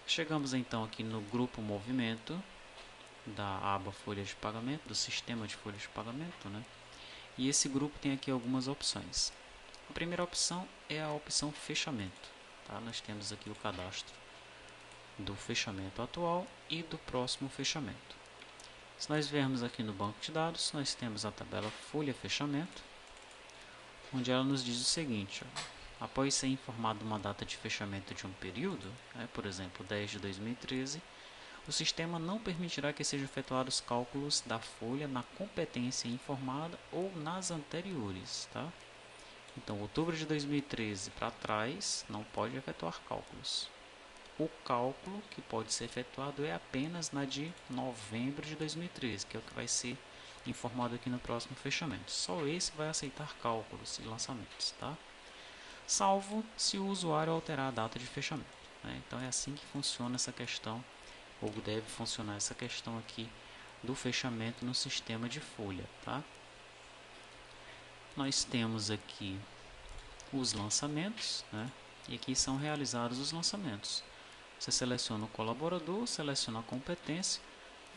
Chegamos então aqui no grupo movimento da aba folhas de pagamento, do sistema de folhas de pagamento, né? E esse grupo tem aqui algumas opções. A primeira opção é a opção fechamento, tá? Nós temos aqui o cadastro do fechamento atual e do próximo fechamento. Se nós viermos aqui no banco de dados, nós temos a tabela folha fechamento, onde ela nos diz o seguinte: ó, após ser informado uma data de fechamento de um período, por exemplo 10 de 2013, o sistema não permitirá que sejam efetuados cálculos da folha na competência informada ou nas anteriores, tá? Então, outubro de 2013 para trás não pode efetuar cálculos. O cálculo que pode ser efetuado é apenas na de novembro de 2013, que é o que vai ser informado aqui no próximo fechamento. Só esse vai aceitar cálculos e lançamentos, tá? Salvo se o usuário alterar a data de fechamento, né? Então é assim que funciona essa questão, ou deve funcionar essa questão aqui do fechamento no sistema de folha, tá? Nós temos aqui os lançamentos, né? E aqui são realizados os lançamentos. Você seleciona o colaborador, seleciona a competência,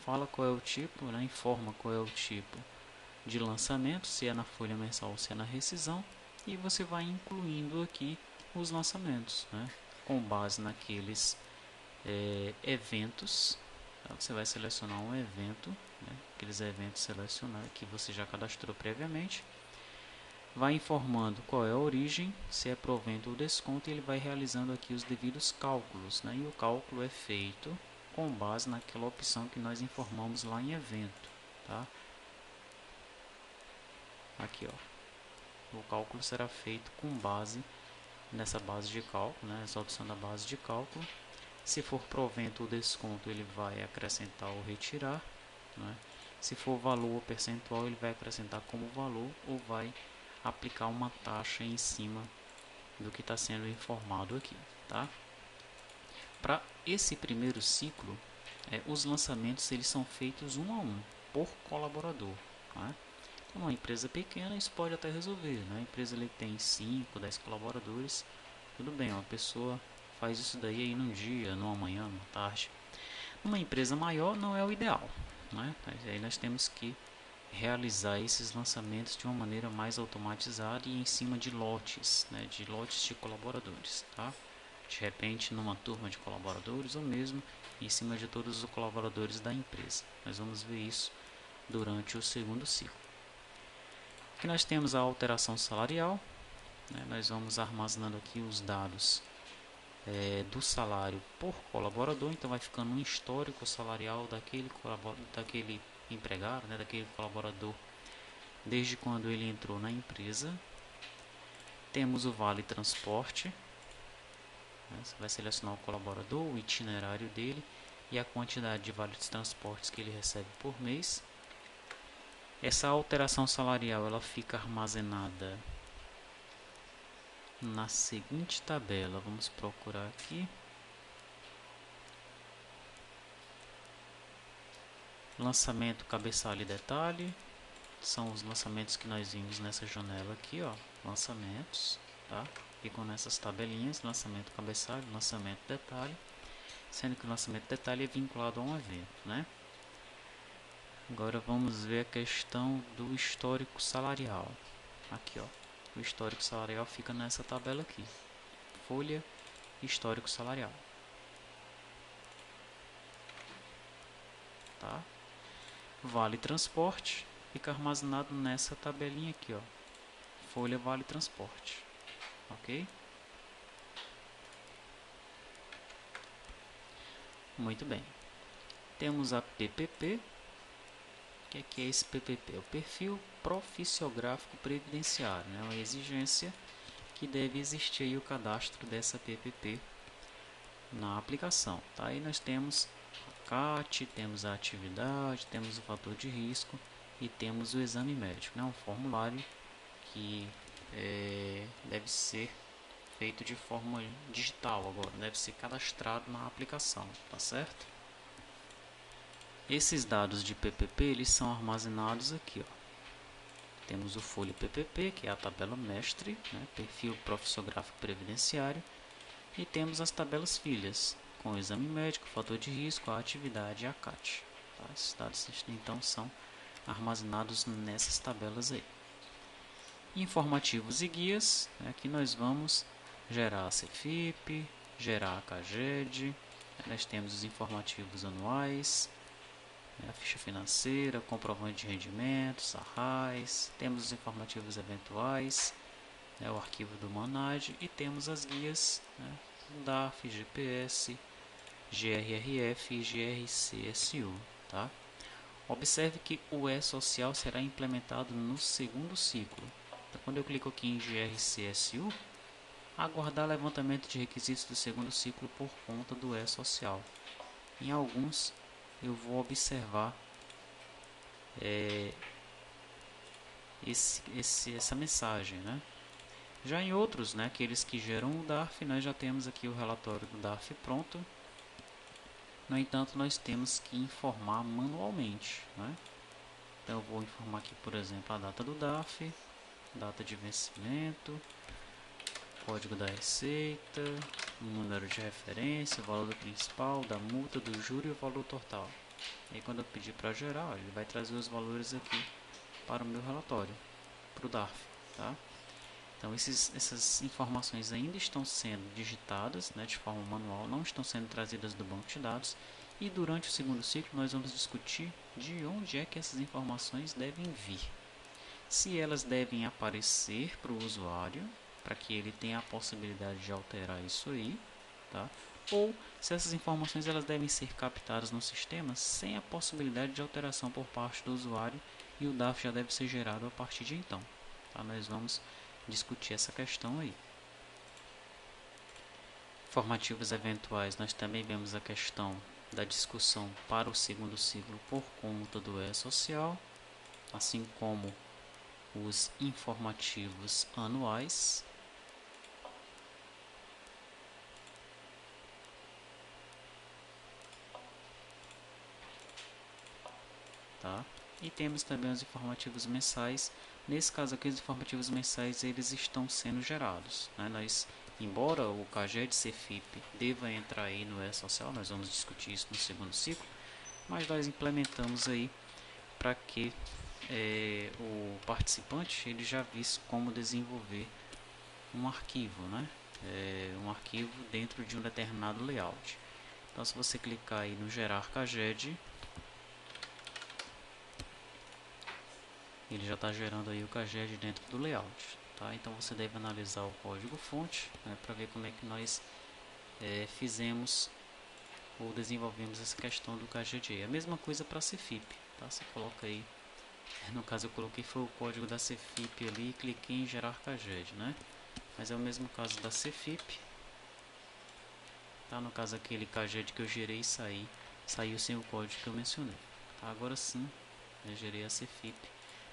fala qual é o tipo, né? Informa qual é o tipo de lançamento, se é na folha mensal ou se é na rescisão, e você vai incluindo aqui os lançamentos, né? Com base naqueles eventos. Então, você vai selecionar um evento, né? Aqueles eventos selecionados que você já cadastrou previamente. Vai informando qual é a origem, se é provento ou desconto, e ele vai realizando aqui os devidos cálculos, né? E o cálculo é feito com base naquela opção que nós informamos lá em evento, tá? Aqui, ó, o cálculo será feito com base nessa base de cálculo, né? Essa opção da base de cálculo. Se for provento ou desconto, ele vai acrescentar ou retirar, né? Se for valor ou percentual, ele vai acrescentar como valor ou vai aplicar uma taxa em cima do que está sendo informado aqui, tá? Para esse primeiro ciclo, os lançamentos eles são feitos um a um, por colaborador, né? Então, uma empresa pequena isso pode até resolver, né? A empresa ele tem 5, 10 colaboradores, tudo bem, uma pessoa faz isso daí aí num dia, numa manhã, numa tarde. Uma empresa maior não é o ideal, né? Aí nós temos que realizar esses lançamentos de uma maneira mais automatizada e em cima de lotes, né, de lotes de colaboradores, tá? De repente numa turma de colaboradores ou mesmo em cima de todos os colaboradores da empresa. Nós vamos ver isso durante o segundo ciclo. Aqui nós temos a alteração salarial, né? Nós vamos armazenando aqui os dados do salário por colaborador, então vai ficando um histórico salarial daquele empregado, né, daquele colaborador, desde quando ele entrou na empresa. Temos o vale transporte, né, você vai selecionar o colaborador, o itinerário dele e a quantidade de vales transportes que ele recebe por mês. Essa alteração salarial ela fica armazenada na seguinte tabela, vamos procurar aqui. Lançamento, cabeçalho e detalhe. São os lançamentos que nós vimos nessa janela aqui, ó. Lançamentos, tá? Ficam nessas tabelinhas, lançamento, cabeçalho, lançamento, detalhe. Sendo que o lançamento detalhe é vinculado a um evento, né? Agora vamos ver a questão do histórico salarial. Aqui, ó. O histórico salarial fica nessa tabela aqui. Folha, histórico salarial. Tá? Vale transporte fica armazenado nessa tabelinha aqui, ó. Folha vale transporte. Ok? Muito bem. Temos a PPP. O que é esse PPP? O perfil profissiográfico previdenciário, né? Uma exigência que deve existir aí o cadastro dessa PPP na aplicação, tá? Aí nós temos a CAT, temos a atividade, temos o fator de risco e temos o exame médico, né? Um formulário que deve ser feito de forma digital agora, deve ser cadastrado na aplicação, tá certo? Esses dados de PPP eles são armazenados aqui, ó. Temos o folha PPP, que é a tabela mestre, né? Perfil profissiográfico previdenciário, e temos as tabelas filhas, com o exame médico, fator de risco, a atividade e a CAT. Tá? Esses dados então são armazenados nessas tabelas aí. Informativos e guias, aqui nós vamos gerar a CFIP, gerar a CAGED, nós temos os informativos anuais, a ficha financeira, comprovante de rendimentos, arrais, temos os informativos eventuais, o arquivo do MANAD e temos as guias, DARF, GPS, GRRF e GRCSU. Tá? Observe que o E-Social será implementado no segundo ciclo. Então, quando eu clico aqui em GRCSU, aguardar levantamento de requisitos do segundo ciclo por conta do E-Social. Em alguns eu vou observar essa mensagem, né? Já em outros, aqueles que geram o DARF, nós já temos aqui o relatório do DARF pronto. No entanto, nós temos que informar manualmente, né? Então eu vou informar aqui, por exemplo, a data do DARF, data de vencimento, código da receita, o número de referência, o valor do principal, da multa, do juro e o valor total. E aí, quando eu pedir para gerar, ele vai trazer os valores aqui para o meu relatório, para o DARF. Tá? Então essas informações ainda estão sendo digitadas, de forma manual, não estão sendo trazidas do banco de dados. E durante o segundo ciclo nós vamos discutir de onde é que essas informações devem vir. Se elas devem aparecer para o usuário, para que ele tenha a possibilidade de alterar isso aí, tá? Ou se essas informações elas devem ser captadas no sistema sem a possibilidade de alteração por parte do usuário e o DARF já deve ser gerado a partir de então. Tá? Nós vamos discutir essa questão aí. Formativos eventuais, nós também vemos a questão da discussão para o segundo ciclo por conta do E-Social, assim como os informativos anuais. Tá? E temos também os informativos mensais. Nesse caso aqui, os informativos mensais eles estão sendo gerados. Embora o CAGED CFIP deva entrar aí no E-Social, nós vamos discutir isso no segundo ciclo, mas nós implementamos aí para que o participante ele já visse como desenvolver um arquivo, um arquivo dentro de um determinado layout. Então, se você clicar aí no gerar CAGED, ele já está gerando aí o CAGED dentro do layout. Tá? Então você deve analisar o código fonte para ver como é que nós fizemos ou desenvolvemos essa questão do CAGED. A mesma coisa para a CFIP. Tá? Você coloca aí, no caso eu coloquei foi o código da CFIP ali e cliquei em gerar CAGED. Mas é o mesmo caso da CFIP. Tá? No caso aquele CAGED que eu gerei saiu sem o código que eu mencionei. Tá? Agora sim, eu gerei a CFIP.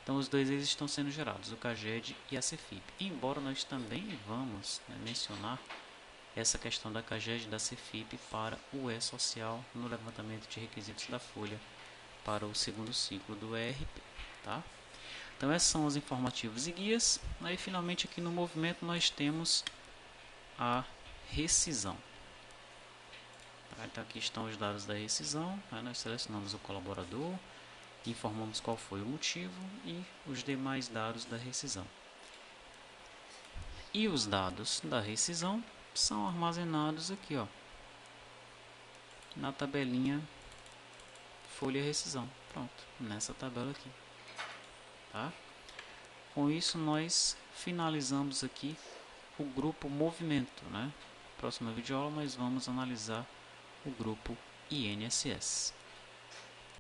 Então os dois eles estão sendo gerados, o CAGED e a CFIP. Embora nós também vamos mencionar essa questão da CAGED e da CFIP para o E-Social no levantamento de requisitos da folha para o segundo ciclo do ERP. Tá? Então esses são os informativos e guias. Aí finalmente aqui no movimento nós temos a rescisão. Tá? Então aqui estão os dados da rescisão. Aí nós selecionamos o colaborador, informamos qual foi o motivo e os demais dados da rescisão. E os dados da rescisão são armazenados aqui, na tabelinha folha rescisão. Pronto, nessa tabela aqui. Tá? Com isso nós finalizamos aqui o grupo movimento. Próxima videoaula nós vamos analisar o grupo INSS.